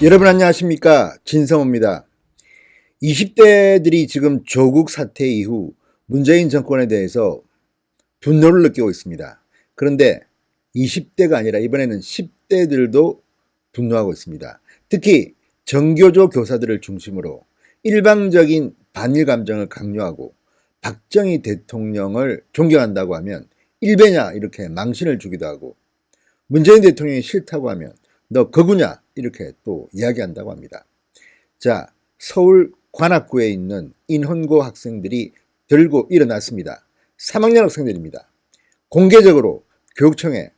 여러분 안녕하십니까, 진성호입니다. 20대들이 지금 조국 사태 이후 문재인 정권에 대해서 분노를 느끼고 있습니다. 그런데 20대가 아니라 이번에는 10대들도 분노하고 있습니다. 특히 정교조 교사들을 중심으로 일방적인 반일 감정을 강요하고 박정희 대통령을 존경한다고 하면 일베냐 이렇게 망신을 주기도 하고, 문재인 대통령이 싫다고 하면 너 거구냐 이렇게 또 이야기한다고 합니다. 자, 서울 관악구에 있는 인헌고 학생들이 들고 일어났습니다. 3학년 학생들입니다. 공개적으로 교육청에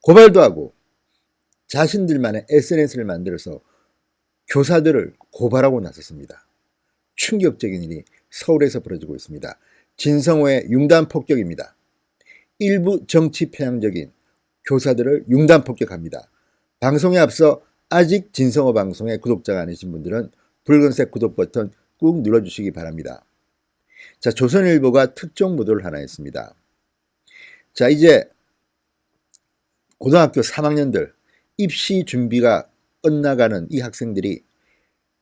고발도 하고 자신들만의 SNS를 만들어서 교사들을 고발하고 나섰습니다. 충격적인 일이 서울에서 벌어지고 있습니다. 진성호의 융단 폭격입니다. 일부 정치 편향적인 교사들을 융단 폭격합니다. 방송에 앞서 아직 진성호 방송의 구독자가 아니신 분들은 붉은색 구독 버튼 꾹 눌러주시기 바랍니다. 자, 조선일보가 특종 보도를 하나 했습니다. 자, 이제 고등학교 3학년들 입시 준비가 엇나가는 이 학생들이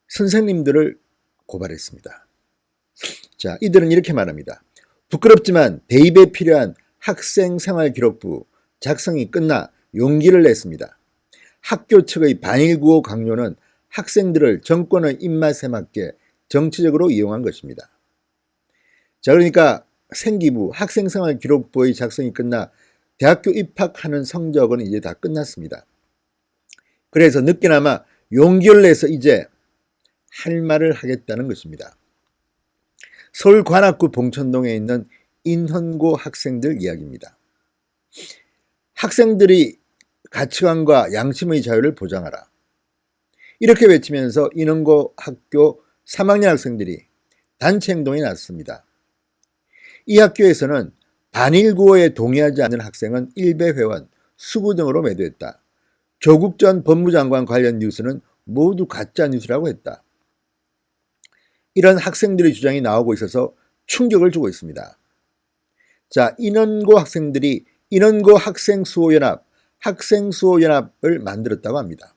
선생님들을 고발했습니다. 자, 이들은 이렇게 말합니다. 부끄럽지만 대입에 필요한 학생생활기록부 작성이 끝나 용기를 냈습니다. 학교 측의 반일구호 강요는 학생들을 정권의 입맛에 맞게 정치적으로 이용한 것입니다. 자, 그러니까 생기부, 학생생활기록부의 작성이 끝나 대학교 입학하는 성적은 이제 다 끝났습니다. 그래서 늦게나마 용기를 내서 이제 할 말을 하겠다는 것입니다. 서울 관악구 봉천동에 있는 인헌고 학생들 이야기입니다. 학생들이 가치관과 양심의 자유를 보장하라, 이렇게 외치면서 인헌고 학교 3학년 학생들이 단체 행동에 나섰습니다. 이 학교에서는 반일구호에 동의하지 않는 학생은 일베 회원, 수구 등으로 매도했다. 조국 전 법무장관 관련 뉴스는 모두 가짜 뉴스라고 했다. 이런 학생들의 주장이 나오고 있어서 충격을 주고 있습니다. 자, 인헌고 학생들이 인헌고 학생수호연합을 만들었다고 합니다.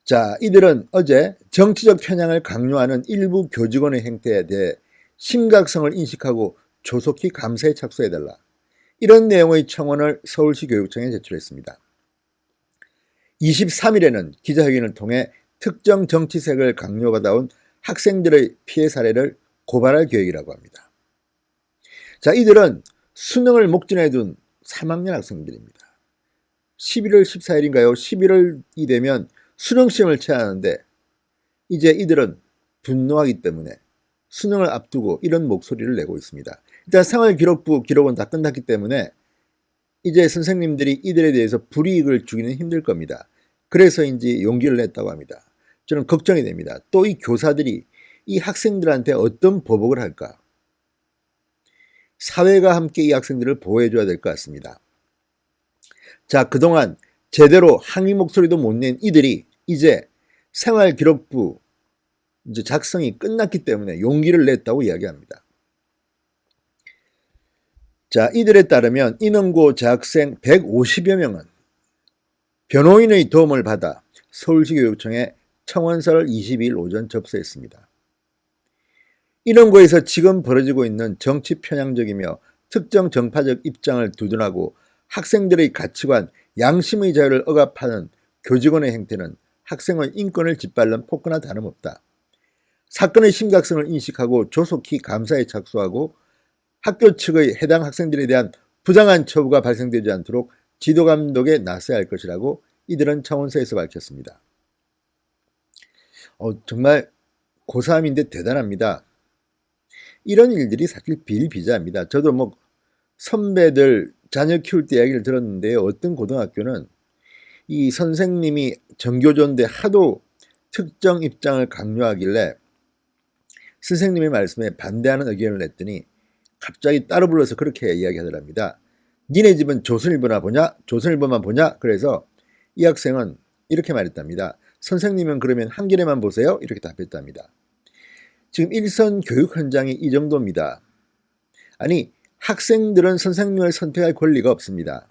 자, 이들은 어제 정치적 편향을 강요하는 일부 교직원의 행태에 대해 심각성을 인식하고 조속히 감사에 착수해달라, 이런 내용의 청원을 서울시 교육청에 제출했습니다. 23일에는 기자회견을 통해 특정 정치색을 강요받아온 학생들의 피해 사례를 고발할 계획이라고 합니다. 자, 이들은 수능을 목전에 둔 3학년 학생들입니다. 11월 14일인가요? 11월이 되면 수능시험을 쳐야 하는데 이제 이들은 분노하기 때문에 수능을 앞두고 이런 목소리를 내고 있습니다. 일단 생활기록부 기록은 다 끝났기 때문에 이제 선생님들이 이들에 대해서 불이익을 주기는 힘들 겁니다. 그래서인지 용기를 냈다고 합니다. 저는 걱정이 됩니다. 또 이 교사들이 이 학생들한테 어떤 보복을 할까? 사회가 함께 이 학생들을 보호해줘야 될 것 같습니다. 자, 그동안 제대로 항의 목소리도 못 낸 이들이 이제 생활기록부 이제 작성이 끝났기 때문에 용기를 냈다고 이야기합니다. 자, 이들에 따르면 인헌고 재학생 150여 명은 변호인의 도움을 받아 서울시 교육청에 청원서를 22일 오전 접수했습니다. 인헌고에서 지금 벌어지고 있는 정치 편향적이며 특정 정파적 입장을 두둔하고 학생들의 가치관, 양심의 자유를 억압하는 교직원의 행태는 학생의 인권을 짓밟는 폭거나 다름없다. 사건의 심각성을 인식하고 조속히 감사에 착수하고 학교 측의 해당 학생들에 대한 부당한 처우가 발생되지 않도록 지도감독에 나서야 할 것이라고 이들은 청원서에서 밝혔습니다. 정말 고3인데 대단합니다. 이런 일들이 사실 비일비재합니다. 저도 뭐 선배들 자녀 키울 때 이야기를 들었는데요. 어떤 고등학교는 이 선생님이 정교조인데 하도 특정 입장을 강요하길래 선생님의 말씀에 반대하는 의견을 냈더니 갑자기 따로 불러서 그렇게 이야기하더랍니다. 니네 집은 조선일보나 보냐? 조선일보만 보냐? 그래서 이 학생은 이렇게 말했답니다. 선생님은 그러면 한겨레만 보세요? 이렇게 답했답니다. 지금 일선 교육 현장이 이 정도입니다. 아니, 학생들은 선생님을 선택할 권리가 없습니다.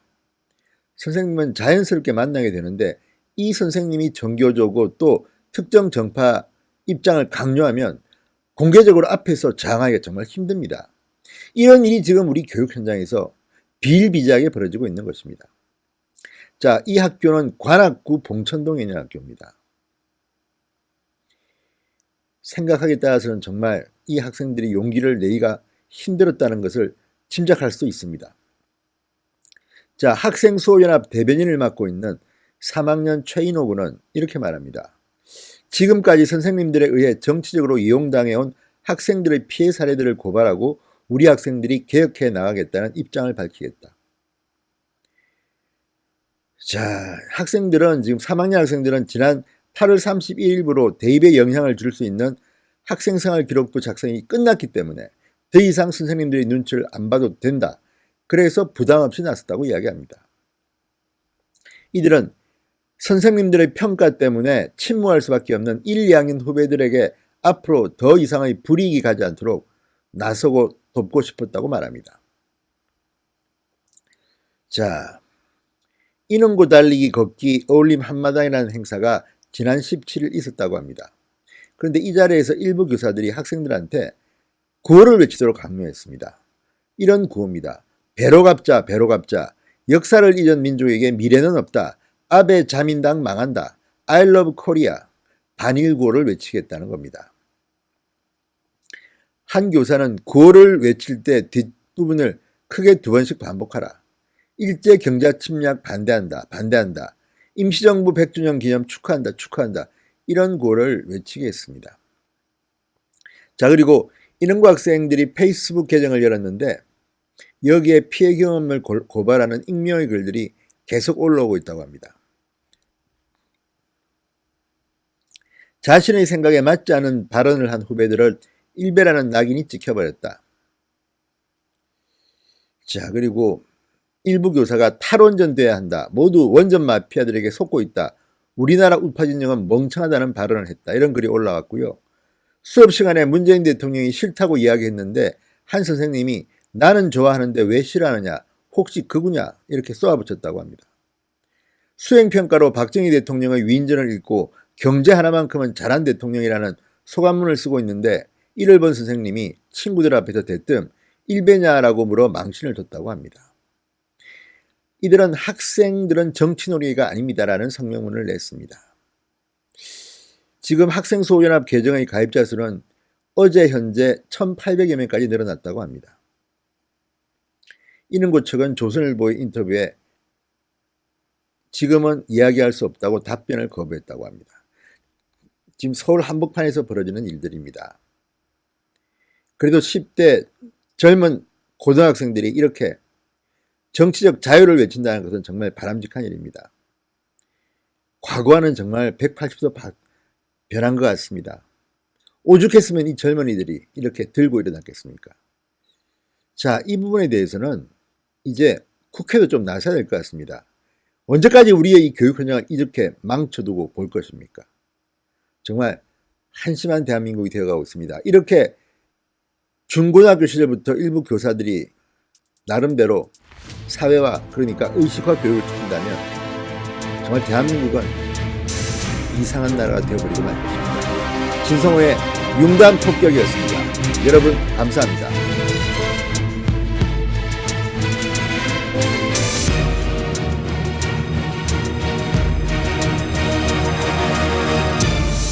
선생님은 자연스럽게 만나게 되는데 이 선생님이 정교조고 또 특정 정파 입장을 강요하면 공개적으로 앞에서 저항하기가 정말 힘듭니다. 이런 일이 지금 우리 교육 현장에서 비일비재하게 벌어지고 있는 것입니다. 자, 이 학교는 관악구 봉천동에 있는 학교입니다. 생각하기에 따라서는 정말 이 학생들이 용기를 내기가 힘들었다는 것을 짐작할 수 있습니다. 자, 학생수호연합 대변인을 맡고 있는 3학년 최인호 군은 이렇게 말합니다. 지금까지 선생님들에 의해 정치적으로 이용당해온 학생들의 피해 사례들을 고발하고 우리 학생들이 개혁해 나가겠다는 입장을 밝히겠다. 자, 학생들은 지금 3학년 학생들은 지난 8월 31일부로 대입에 영향을 줄 수 있는 학생생활 기록부 작성이 끝났기 때문에 더 이상 선생님들의 눈치를 안 봐도 된다. 그래서 부담 없이 나섰다고 이야기합니다. 이들은 선생님들의 평가 때문에 침묵할 수밖에 없는 1, 2학년 후배들에게 앞으로 더 이상의 불이익이 가지 않도록 나서고 돕고 싶었다고 말합니다. 자, 인원고 달리기 걷기 어울림 한마당이라는 행사가 지난 17일 있었다고 합니다. 그런데 이 자리에서 일부 교사들이 학생들한테 구호를 외치도록 강요했습니다. 이런 구호입니다. 배로 갚자, 배로 갚자. 역사를 잊은 민족에게 미래는 없다. 아베 자민당 망한다. I love Korea. 반일 구호를 외치겠다는 겁니다. 한 교사는 구호를 외칠 때 뒷부분을 크게 2번씩 반복하라. 일제 경자 침략 반대한다. 반대한다. 임시정부 100주년 기념 축하한다. 축하한다. 이런 구호를 외치게 했습니다. 자, 그리고 인원고 학생들이 페이스북 계정을 열었는데 여기에 피해 경험을 고발하는 익명의 글들이 계속 올라오고 있다고 합니다. 자신의 생각에 맞지 않은 발언을 한 후배들을 일배라는 낙인이 찍혀버렸다. 자, 그리고 일부 교사가 탈원전돼야 한다. 모두 원전 마피아들에게 속고 있다. 우리나라 우파 진영은 멍청하다는 발언을 했다. 이런 글이 올라왔고요. 수업 시간에 문재인 대통령이 싫다고 이야기했는데 한 선생님이 나는 좋아하는데 왜 싫어하느냐? 혹시 그구냐? 이렇게 쏘아붙였다고 합니다. 수행평가로 박정희 대통령의 위인전을 읽고 경제 하나만큼은 잘한 대통령이라는 소감문을 쓰고 있는데 이를 본 선생님이 친구들 앞에서 대뜸 일배냐라고 물어 망신을 줬다고 합니다. 이들은 학생들은 정치놀이가 아닙니다라는 성명문을 냈습니다. 지금 학생수호연합 계정의 가입자 수는 어제 현재 1,800여 명까지 늘어났다고 합니다. 인원고 측은 조선일보의 인터뷰에 지금은 이야기할 수 없다고 답변을 거부했다고 합니다. 지금 서울 한복판에서 벌어지는 일들입니다. 그래도 10대 젊은 고등학생들이 이렇게 정치적 자유를 외친다는 것은 정말 바람직한 일입니다. 과거와는 정말 180도 변한 것 같습니다. 오죽했으면 이 젊은이들이 이렇게 들고 일어났겠습니까? 자, 이 부분에 대해서는 이제 국회도 좀 나서야 될 것 같습니다. 언제까지 우리의 이 교육 현장을 이렇게 망쳐두고 볼 것입니까? 정말 한심한 대한민국이 되어가고 있습니다. 이렇게 중고등학교 시절부터 일부 교사들이 나름대로 사회화, 그러니까 의식화 교육을 시킨다면 정말 대한민국은 이상한 나라가 되어버리고 말 것입니다. 진성호의 융단 폭격이었습니다. 여러분 감사합니다.